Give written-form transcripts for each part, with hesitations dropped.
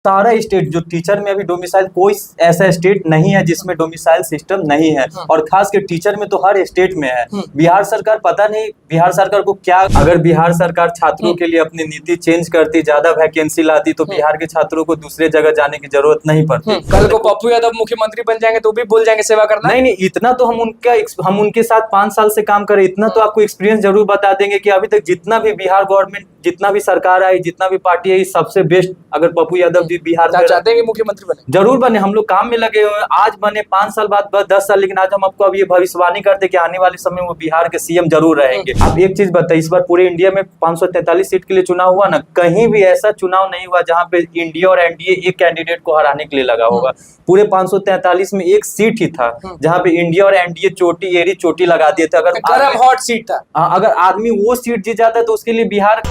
सारा स्टेट जो टीचर में अभी डोमिसाइल, कोई ऐसा स्टेट नहीं है जिसमें डोमिसाइल सिस्टम नहीं है। और खास कर टीचर में तो हर स्टेट में है। बिहार सरकार पता नहीं बिहार सरकार को क्या, अगर बिहार सरकार छात्रों के लिए अपनी नीति चेंज करती, ज्यादा वैकेंसी लाती तो बिहार के छात्रों को दूसरे जगह जाने की जरूरत नहीं पड़ती। कल को पप्पू यादव मुख्यमंत्री बन जाएंगे तो भी भूल जाएंगे सेवा करना। नहीं, इतना तो हम उनके साथ 5 साल से काम करें, इतना तो आपको एक्सपीरियंस जरूर बता देंगे कि अभी तक जितना भी बिहार गवर्नमेंट, जितना भी सरकार आई, जितना भी पार्टी आई, सबसे बेस्ट अगर पप्पू यादव जी बिहार में चाहते हैं कि मुख्यमंत्री बने, जरूर बने। हम लोग काम में लगे हुए, आज बने 5 साल बाद, 10 साल, लेकिन आज हम आपको अब ये भविष्यवाणी करते कि आने वाले समय में वो बिहार के सीएम जरूर रहेंगे। अब एक चीज बताइए, इस बार पूरे इंडिया में 543 सीट के लिए चुनाव हुआ ना, कहीं भी ऐसा चुनाव नहीं हुआ जहां पे इंडिया और एनडीए एक कैंडिडेट को हराने के लिए लगा होगा। पूरे 543 में एक सीट ही था जहां पे इंडिया और एनडीए चोटी लगा दिए थे। अगर हॉट सीट था, अगर आदमी वो सीट जीत जाता तो उसके लिए बिहार।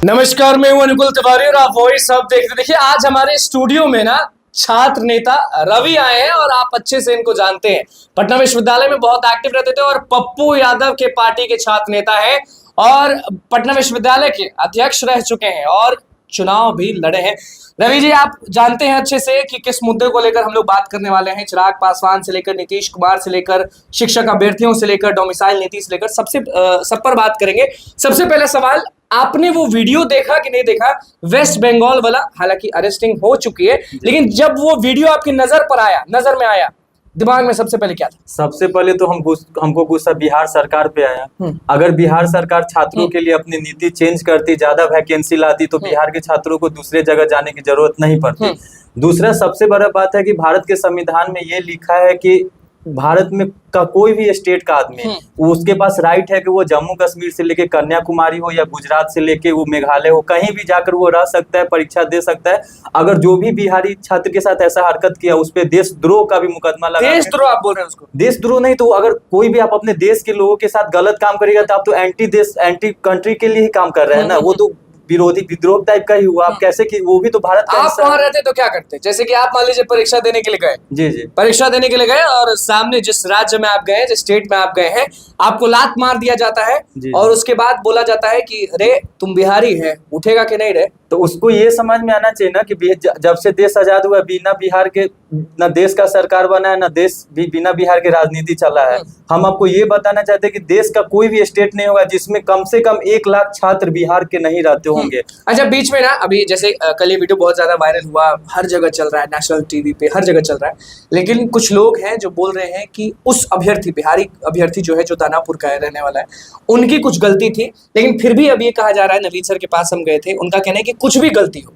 नमस्कार, मैं हूं अनुकुल तिवारी और आप वॉइस अब देख रहे। देखिए, आज हमारे स्टूडियो में ना छात्र नेता रवि आए हैं और आप अच्छे से इनको जानते हैं। पटना विश्वविद्यालय में बहुत एक्टिव रहते थे और पप्पू यादव के पार्टी के छात्र नेता है और पटना विश्वविद्यालय के अध्यक्ष रह चुके हैं और चुनाव भी लड़े हैं। रवि जी, आप जानते हैं अच्छे से कि किस मुद्दे को लेकर हम लोग बात करने वाले हैं। चिराग पासवान से लेकर नीतीश कुमार से लेकर शिक्षक अभ्यर्थियों से लेकर डोमिसाइल नीति से लेकर सब पर बात करेंगे। सबसे पहला सवाल, आपने वो वीडियो देखा कि नहीं देखा, वेस्ट बंगाल वाला? हालांकि अरेस्टिंग हो चुकी है, लेकिन जब वो वीडियो आपकी नजर में आया, दिमाग में सबसे पहले क्या था? सबसे पहले तो हमको गुस्सा बिहार सरकार पे आया। अगर बिहार सरकार छात्रों के लिए अपनी नीति चेंज करती, ज्यादा वैकेंसी लाती तो बिहार के छात्रों को दूसरे जगह जाने की जरूरत नहीं पड़ती। दूसरा सबसे बड़ा बात है कि भारत के संविधान में ये लिखा है कि भारत में का कोई भी स्टेट का आदमी, उसके पास राइट है कि वो जम्मू कश्मीर से लेके कन्याकुमारी हो या गुजरात से लेके वो मेघालय हो, कहीं भी जाकर वो रह सकता है, परीक्षा दे सकता है। अगर जो भी बिहारी छात्र के साथ ऐसा हरकत किया उस पर देशद्रोह का भी मुकदमा लगा। देशद्रोह आप बोल रहे हैं उसको? देशद्रोह नहीं तो अगर कोई भी आप अपने देश के लोगों के साथ गलत काम करेगा तो आप तो एंटी कंट्री के लिए ही काम कर रहे हैं ना। वो तो विरोधी विद्रोह टाइप का ही हुआ। आप कैसे कि वो भी तो भारत का आप वहां रहते तो क्या करते? जैसे कि आप मान लीजिए परीक्षा देने के लिए गए, जी परीक्षा देने के लिए गए और सामने जिस राज्य में आप गए, जिस स्टेट में आप गए हैं, आपको लात मार दिया जाता है और उसके बाद बोला जाता है कि अरे तुम बिहारी है, उठेगा कि नहीं रे? तो उसको ये समझ में आना चाहिए ना कि जब से देश आजाद हुआ, बिना बिहार के ना देश का सरकार बना है, ना देश भी बिना बिहार के राजनीति चला है। हम आपको ये बताना चाहते हैं कि देश का कोई भी स्टेट नहीं होगा जिसमें कम से कम 1 लाख छात्र बिहार के नहीं रहते होंगे। अच्छा, बीच में ना अभी जैसे कल ये वीडियो बहुत ज्यादा वायरल हुआ, हर जगह चल रहा है, नेशनल टीवी पे हर जगह चल रहा है, लेकिन कुछ लोग हैं जो बोल रहे हैं कि उस अभ्यर्थी, बिहारी अभ्यर्थी जो है, जो दानापुर का रहने वाला है, उनकी कुछ गलती थी। लेकिन फिर भी अब ये कहा जा रहा है, नवीन सर के पास हम गए थे, उनका कहना है कि कुछ भी गलती हो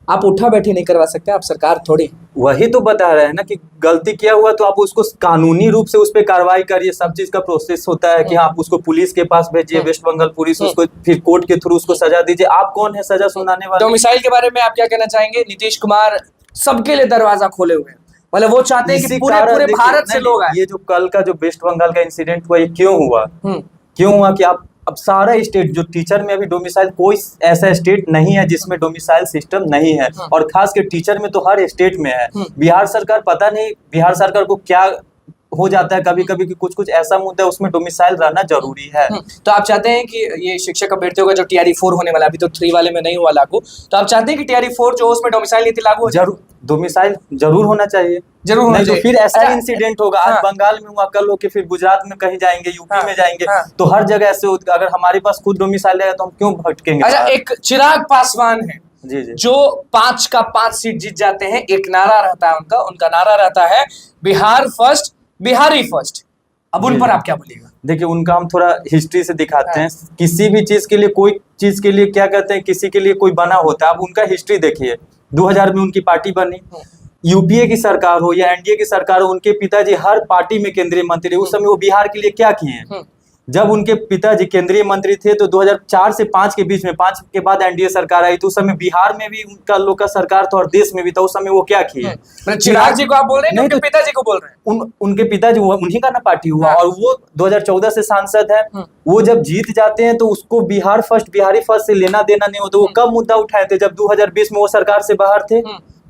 आप उठा बैठी नहीं करवा सकते, आप सरकार थोड़ी। वही तो बता रहे हैं ना कि गलती किया हुआ तो आप उसको कानूनी रूप से उस पर कार्रवाई करिए। सब चीज का प्रोसेस होता है कि आप उसको पुलिस के पास भेजिए, वेस्ट बंगाल पुलिस, उसको फिर कोर्ट के थ्रू उसको सजा दीजिए। आप कौन है सजा सुनाने वाले? डोमिसाइल के बारे में आप क्या कहना चाहेंगे? नीतीश कुमार सबके लिए दरवाजा खोले हुए हैं, मतलब वो चाहते हैं कि पूरे भारत से लोग आए। ये जो कल का जो वेस्ट बंगाल का इंसिडेंट हुआ, ये क्यों हुआ कि आप अब सारा स्टेट जो टीचर में अभी डोमिसाइल, कोई ऐसा स्टेट नहीं है जिसमें डोमिसाइल सिस्टम नहीं है। और खास कर टीचर में तो हर स्टेट में है। बिहार सरकार पता नहीं बिहार सरकार को क्या हो जाता है कभी कभी कि कुछ ऐसा मुद्दा है उसमें डोमिसाइल रहना जरूरी है। तो आप चाहते हैं कि ये शिक्षक अभ्यर्थियों का जो TRE 4 होने वाला, अभी तो 3 वाले में नहीं हुआ लागू, तो आप चाहते हैं कि TRE 4 जो उसमें डोमिसाइल नीति लागू हो? जरूर, डोमिसाइल जरूर होना चाहिए, जरूर होना चाहिए। तो फिर ऐसा इंसिडेंट होगा, आज बंगाल में हुआ, कल होके फिर गुजरात में कहीं जाएंगे, यूपी में जाएंगे, तो हर जगह ऐसे। अगर हमारे पास खुद डोमिसाइल है तो हम क्यों भटकेंगे? अच्छा, एक चिराग पासवान है जी जो 5 का 5 सीट जीत जाते हैं, एक नारा रहता है उनका नारा रहता है बिहार फर्स्ट, बिहारी फर्स्ट। अब उन पर आप क्या बोलिएगा? देखिए, उनका हम थोड़ा हिस्ट्री से दिखाते हैं। किसी भी चीज के लिए, कोई चीज के लिए क्या कहते हैं, किसी के लिए कोई बना होता है। अब उनका हिस्ट्री देखिए, 2000 में उनकी पार्टी बनी, यूपीए की सरकार हो या एनडीए की सरकार हो, उनके पिताजी हर पार्टी में केंद्रीय मंत्री। उस समय वो बिहार के लिए क्या किए? जब उनके पिताजी केंद्रीय मंत्री थे तो 2004 से 5 के बीच में, 5 के बाद एनडीए सरकार आई, तो उस समय बिहार में भी उनका लोग का सरकार था और देश में भी था। उस समय वो क्या किए? चिराग जी को आप बोल रहे हैं? नहीं, उनके पिताजी को बोल रहे हैं। उनके पिताजी, उन्हीं का ना पार्टी हुआ और वो 2014 से सांसद है। वो जब जीत जाते हैं तो उसको बिहार फर्स्ट, बिहारी फर्स्ट से लेना देना नहीं होता। वो कब मुद्दा उठाए थे? जब 2020 में वो सरकार से बाहर थे।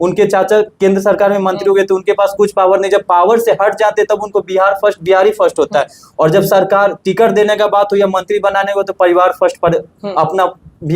उनके चाचा केंद्र सरकार में मंत्री हो गए तो उनके पास कुछ पावर नहीं, जब पावर से हट जाते तब उनको बिहार ही फर्स्ट होता है। और जब सरकार टिकट देने का बात हो या मंत्री बनाने को तो परिवार फर्स्ट पर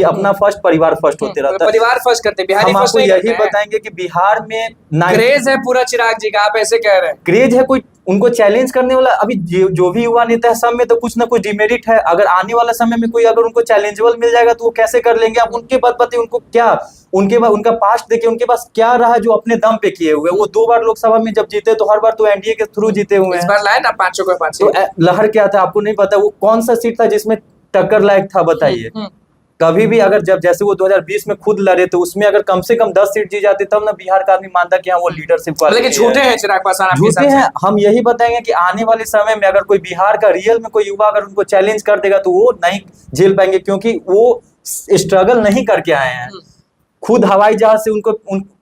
अपना फर्स्ट परिवार फर्स्ट होते रहता है। परिवार फर्स्ट करते, बिहारी हम फर्स्ट आपको नहीं यही करते हैं। बताएंगे कि बिहार में क्रेज है पूरा चिराग जी का, आप ऐसे कह रहे हैं। क्रेज है, कोई उनको चैलेंज करने वाला अभी जो भी युवा नेता है सब में तो कुछ ना कुछ डिमेरिट है। अगर आने वाला समय में कोई अगर उनको चैलेंजेबल मिल जाएगा तो वो कैसे कर लेंगे। आप उनके बात बताइए, उनको क्या उनका पास्ट देखिए, उनके पास क्या रहा जो अपने दम पे किए हुए। वो 2 बार लोकसभा में जब जीते तो हर बार तो एनडीए के थ्रू जीते हुए इस हैं। बार लाए ना 500 का 500। तो लहर क्या था आपको नहीं पता, वो कौन सा सीट था जिसमें टक्कर लायक था बताइए। कभी भी अगर जब जैसे वो 2020 में खुद लड़े तो उसमें अगर कम से कम 10 सीट जीत जाते तब ना बिहार का आदमी मानता कि हाँ वो लीडरशिप का लेकिन झूठे हैं चिराग पासवान आपके झूठे हैं। हम यही बताएंगे कि आने वाले समय में अगर कोई बिहार का रियल में कोई युवा अगर उनको चैलेंज कर देगा तो वो नहीं झेल पाएंगे, क्योंकि वो स्ट्रगल नहीं करके आए हैं। खुद हवाई जहाज से उनको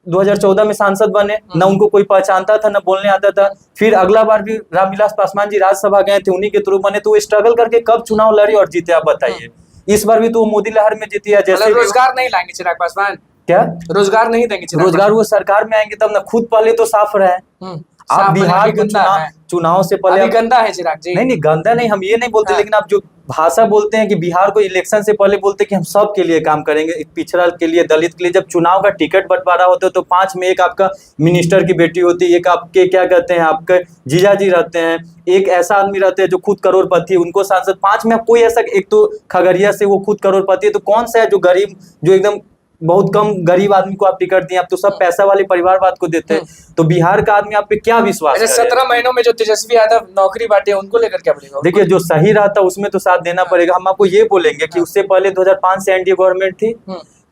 2014 में सांसद बने, ना उनको कोई पहचानता था ना बोलने आता था। फिर अगला बार भी रामविलास पासवान जी राज्यसभा गए थे, उन्हीं के थ्रू बने। तो वो स्ट्रगल करके कब चुनाव लड़े और जीते आप बताइए। इस बार भी तो वो मोदी लहर में जीती है। जैसे रोजगार नहीं लाएंगे चिराग पासवान, क्या रोजगार नहीं देंगे चिराग रोजगार वो सरकार में आएंगे तब ना, खुद पहले तो साफ रहे। आप बिहार के चुनाव से पहले अभी गंदा है चिराग जी। नहीं गंदा नहीं, हम ये नहीं बोलते, लेकिन आप जो भाषा बोलते हैं कि बिहार को इलेक्शन से पहले बोलते हैं कि हम सब के लिए काम करेंगे, पिछड़ा के लिए, दलित के लिए। जब चुनाव का टिकट बंटवारा होता है तो 5 में एक आपका मिनिस्टर की बेटी होती है, एक आपके क्या कहते हैं आपके जीजा जी रहते हैं, एक ऐसा आदमी रहते हैं जो खुद करोड़पति है, उनको सांसद। 5 में कोई ऐसा, एक तो खगड़िया से वो खुद करोड़पति है, तो कौन सा है जो गरीब, जो एकदम बहुत कम गरीब आदमी को आप टिकट दिए। आप तो सब पैसा वाले परिवारवाद को देते हैं। तो बिहार का आदमी आप पे क्या विश्वास करे? 17 महीनों में जो तेजस्वी यादव नौकरी बांटे उनको लेकर क्या बोलेगा? देखिए जो सही रहता उसमें तो साथ देना पड़ेगा। हम आपको ये बोलेंगे कि उससे पहले 2005 से एनडीए गवर्नमेंट थी,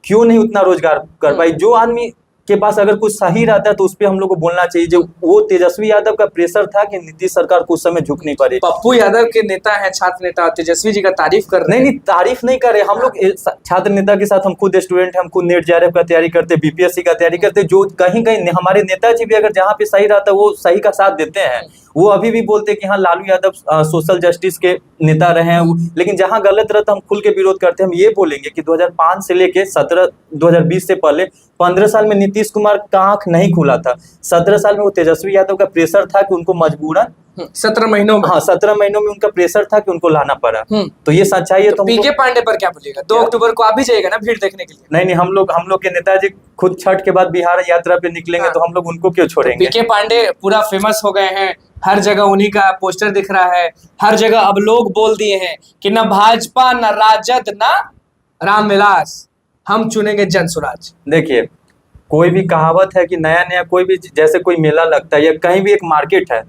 क्यों नहीं उतना रोजगार कर पाई। जो आदमी के पास अगर कुछ सही रहता है तो उस पर हम लोग को बोलना चाहिए। जो वो तेजस्वी यादव का प्रेशर था कि नीतीश सरकार को उस समय झुकनी पड़ी। पप्पू यादव के नेता है, छात्र नेता, तेजस्वी जी का तारीफ कर रहे हैं। नहीं तारीफ नहीं कर रहे हम लोग। छात्र नेता के साथ हम खुद स्टूडेंट हैं, हम खुद नेट जेआरएफ का तैयारी करते, बीपीएससी का तैयारी करते। जो कहीं कहीं हमारे नेताजी भी अगर जहाँ पे सही रहता है वो सही का साथ देते हैं। वो अभी भी बोलते हैं कि हाँ लालू यादव सोशल जस्टिस के नेता रहे हैं, लेकिन जहां गलत रहता हम खुल के विरोध करते हैं। हम ये बोलेंगे कि 2005 से लेके 2020 से पहले 15 साल में नीतीश कुमार का आंख नहीं खुला था। 17 साल में वो तेजस्वी यादव का प्रेशर था कि उनको मजबूरन 17 महीनों में, हाँ 17 महीनों में उनका प्रेशर था कि उनको लाना पड़ा। तो ये सच्चाई है। तो पीके पांडे पर क्या बोलिएगा? 2 अक्टूबर को आप भी जाइएगा ना भीड़ देखने के लिए? नहीं हम लोग के नेताजी खुद छठ के बाद बिहार यात्रा पे निकलेंगे, तो हम लोग उनको क्यों छोड़ेंगे? पीके पांडे पूरा फेमस हो गए हैं, हर जगह उन्हीं का पोस्टर दिख रहा है, हर जगह अब लोग बोल दिए हैं कि न भाजपा न राजद न रामविलास, हम चुनेंगे जनसुराज। देखिए कोई भी कहावत है कि नया नया कोई भी, जैसे कोई मेला लगता है या कहीं भी एक मार्केट है,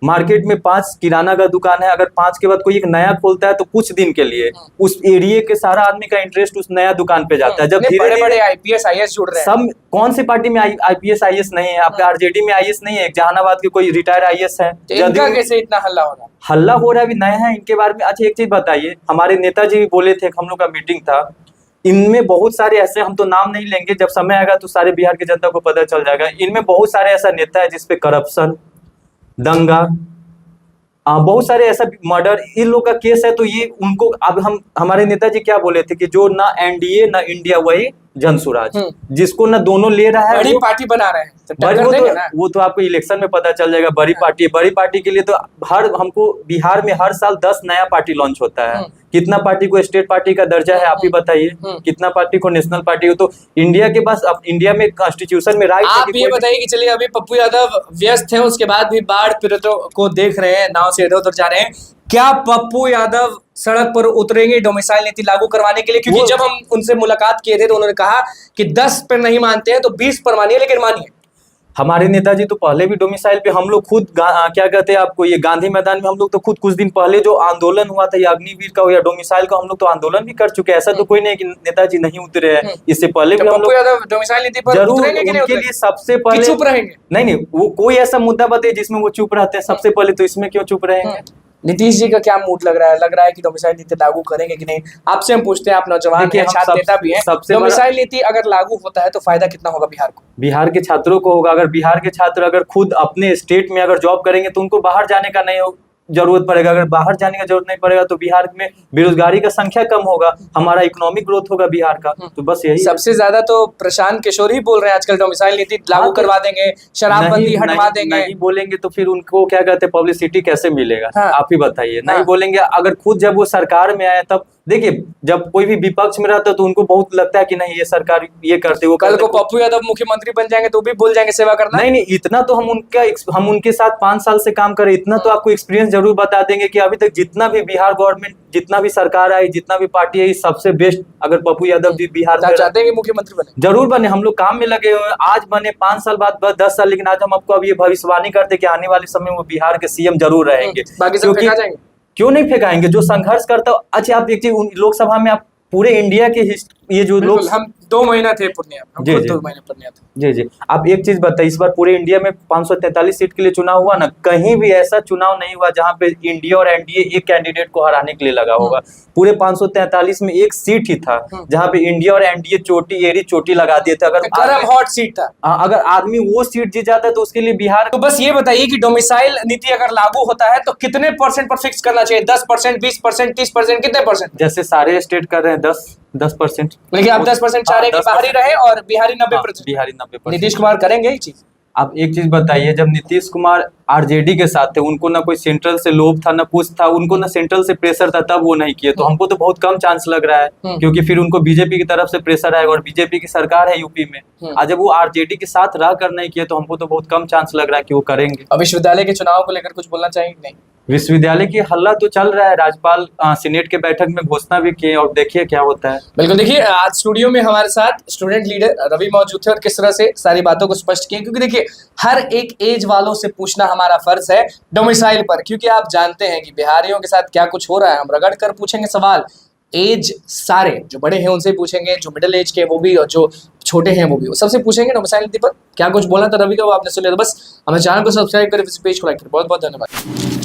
मार्केट में 5 किराना का दुकान है, अगर 5 के बाद कोई एक नया खोलता है तो कुछ दिन के लिए उस एरिया के सारा आदमी का इंटरेस्ट उस नया दुकान पे जाता है। जब बड़े बड़े आईपीएस आईएएस जुड़ रहे हैं। सब कौन सी पार्टी में आईपीएस आईएएस नहीं है? आपका आरजेडी में आईएएस नहीं है? जहानाबाद के कोई रिटायर्ड आईएएस है? इनका कैसे इतना हल्ला हो रहा है? हल्ला हो रहा है, अभी नया है इनके बारे में। अच्छा एक चीज बताइए, हमारे नेताजी भी बोले थे, हम लोग का मीटिंग था, इनमें बहुत सारे ऐसे, हम तो नाम नहीं लेंगे, जब समय आएगा तो सारे बिहार की जनता को पता चल जाएगा। इनमें बहुत सारे ऐसा नेता है जिसपे करप्शन, दंगा, बहुत सारे ऐसा मर्डर, इन लोग का केस है। तो ये उनको अब हमारे नेताजी क्या बोले थे कि जो ना एनडीए ना इंडिया वही जनसुराज, जिसको ना दोनों ले रहा है बड़ी पार्टी बना रहे हैं वो तो आपको इलेक्शन में पता चल जाएगा। बड़ी पार्टी के लिए तो हमको बिहार में हर साल 10 नया पार्टी लॉन्च होता है। कितना पार्टी को स्टेट पार्टी का दर्जा है आप ही बताइए, कितना पार्टी को नेशनल पार्टी हो। तो इंडिया के पास, अब इंडिया में कॉन्स्टिट्यूशन में राइट। आप ये बताइए कि चलिए अभी पप्पू यादव व्यस्त है, उसके बाद भी बाढ़ पीड़ितों को देख रहे हैं, नाव से इधर उधर जा रहे हैं, क्या पप्पू यादव सड़क पर उतरेंगे डोमिसाइल नीति लागू करवाने के लिए? क्योंकि जब हम उनसे मुलाकात किए थे तो उन्होंने कहा कि 10 पर नहीं मानते हैं तो 20 पर मानिए, लेकिन मानिए। हमारे नेताजी तो पहले भी डोमिसाइल पे, हम लोग खुद क्या कहते हैं आपको, ये गांधी मैदान में हम लोग तो खुद कुछ दिन पहले जो आंदोलन हुआ था, या अग्निवीर का हो या डोमिसाइल का, हम लोग तो आंदोलन भी कर चुके हैं। ऐसा तो कोई नहीं कि नेताजी नहीं उतरे हैं, इससे पहले भी हम लोग डोमिसाइल नीति पर जरूर उनके लिए सबसे पहले चुप रहेंगे। नहीं वो कोई ऐसा मुद्दा बताइए जिसमें वो चुप रहते हैं सबसे पहले, तो इसमें क्यों चुप रहेंगे? नीतीश जी का क्या मूड लग रहा है कि डोमिसाइल नीति लागू करेंगे कि नहीं? आपसे हम पूछते हैं, आप नौजवान हैं, छात्र नेता भी हैं, डोमिसाइल नीति अगर लागू होता है तो फायदा कितना होगा बिहार को? बिहार के छात्रों को होगा। अगर बिहार के छात्र अगर खुद अपने स्टेट में अगर जॉब करेंगे तो उनको बाहर जाने का नहीं जरूरत पड़ेगा, अगर बाहर जाने का जरूरत नहीं पड़ेगा तो बिहार में बेरोजगारी का संख्या कम होगा, हमारा इकोनॉमिक ग्रोथ होगा बिहार का। तो बस यही सबसे ज्यादा तो प्रशांत किशोर ही बोल रहे हैं आजकल डोमिसाइल नीति लागू करवा देंगे, शराबबंदी हटवा देंगे। नहीं बोलेंगे तो फिर उनको क्या कहते हैं, पब्लिसिटी कैसे मिलेगा? हाँ। आप ही बताइए। हाँ। नहीं बोलेंगे, अगर खुद जब वो सरकार में आए तब देखिए, जब कोई भी विपक्ष में रहता है तो उनको बहुत लगता है कि नहीं ये सरकार ये करते, वो कल करते। को पप्पू यादव मुख्यमंत्री बन जाएंगे तो भी भूल जाएंगे सेवा करना। नहीं इतना तो हम उनके साथ 5 साल से काम करें, इतना तो आपको एक्सपीरियंस जरूर बता देंगे कि अभी तक जितना भी बिहार गवर्नमेंट, जितना भी सरकार आई, जितना भी पार्टी आई, सबसे बेस्ट अगर पप्पू यादव जी बिहार में चाहते हैं कि मुख्यमंत्री बने, जरूर बने। हम लोग काम में लगे हुए, आज बने 5 साल बाद 10 साल, लेकिन आज हम आपको अब ये भविष्यवाणी करते कि आने वाले समय में वो बिहार के सीएम जरूर रहेंगे। बाकी सब फेंका जाएंगे। क्यों नहीं फेंकाएंगे? जो संघर्ष करता। अच्छा आप एक चीज, लोकसभा में आप पूरे इंडिया के ये जो लोग, हम 2 महीना थे पूर्णिया, हम जी, खुद जी। 2 महीने पूर्णिया थे। जी आप एक चीज बताइए, इस बार पूरे इंडिया में 543 सीट के लिए चुनाव हुआ ना, कहीं भी ऐसा चुनाव नहीं हुआ जहां पे इंडिया और एनडीए एक कैंडिडेट को हराने के लिए लगा होगा। पूरे 543 में एक सीट ही था जहां पे इंडिया और एनडीए चोटी लगा दिए थे। अगर हॉट सीट था, अगर आदमी वो सीट जीत जाता तो उसके लिए बिहार। तो बस ये बताइए कि डोमिसाइल नीति अगर लागू होता है तो कितने परसेंट पर फिक्स करना चाहिए? 10%, 20%, 30%, कितने परसेंट? जैसे सारे स्टेट कर रहे हैं 10%। लेकिन आप 10% चाह रहे हैं कि बाहरी रहे और बिहारी 90%। बिहारी 90%। नीतीश कुमार करेंगे ये चीज? आप एक चीज बताइए, जब नीतीश कुमार आरजेडी के साथ थे, उनको ना कोई सेंट्रल से लोभ था, ना कुछ था, उनको ना सेंट्रल से प्रेशर था, तब वो नहीं किए। तो हमको तो बहुत कम चांस लग रहा है, क्योंकि फिर उनको बीजेपी की तरफ से प्रेशर आएगा और बीजेपी की सरकार है यूपी में। आज जब वो आरजेडी के साथ रह कर नहीं किए तो हमको तो बहुत कम चांस लग रहा है कि वो करेंगे। और विश्वविद्यालय के चुनाव को लेकर कुछ बोलना चाहिए नहीं? विश्वविद्यालय की हल्ला तो चल रहा है, राज्यपाल सीनेट के बैठक में घोषणा भी किए और देखिए क्या होता है। बिल्कुल, देखिए आज स्टूडियो में हमारे साथ स्टूडेंट लीडर रवि मौजूद थे और किस तरह से सारी बातों को स्पष्ट किए, क्योंकि देखिए हर एक एज वालों से पूछना हमारा फर्ज है डोमिसाइल पर, क्योंकि आप जानते हैं कि बिहारियों के साथ क्या कुछ हो रहा है। हम रगड़ कर पूछेंगे सवाल, एज सारे जो बड़े हैं उनसे पूछेंगे, जो मिडिल एज के वो भी और जो छोटे हैं वो भी, वो सबसे पूछेंगे डोमिसाइल नीति पर क्या कुछ बोलना था रवि का, वो आपने सुन लिया। तो बस हमारे चैनल को सब्सक्राइब करें, पेज को लाइक करें। बहुत बहुत धन्यवाद।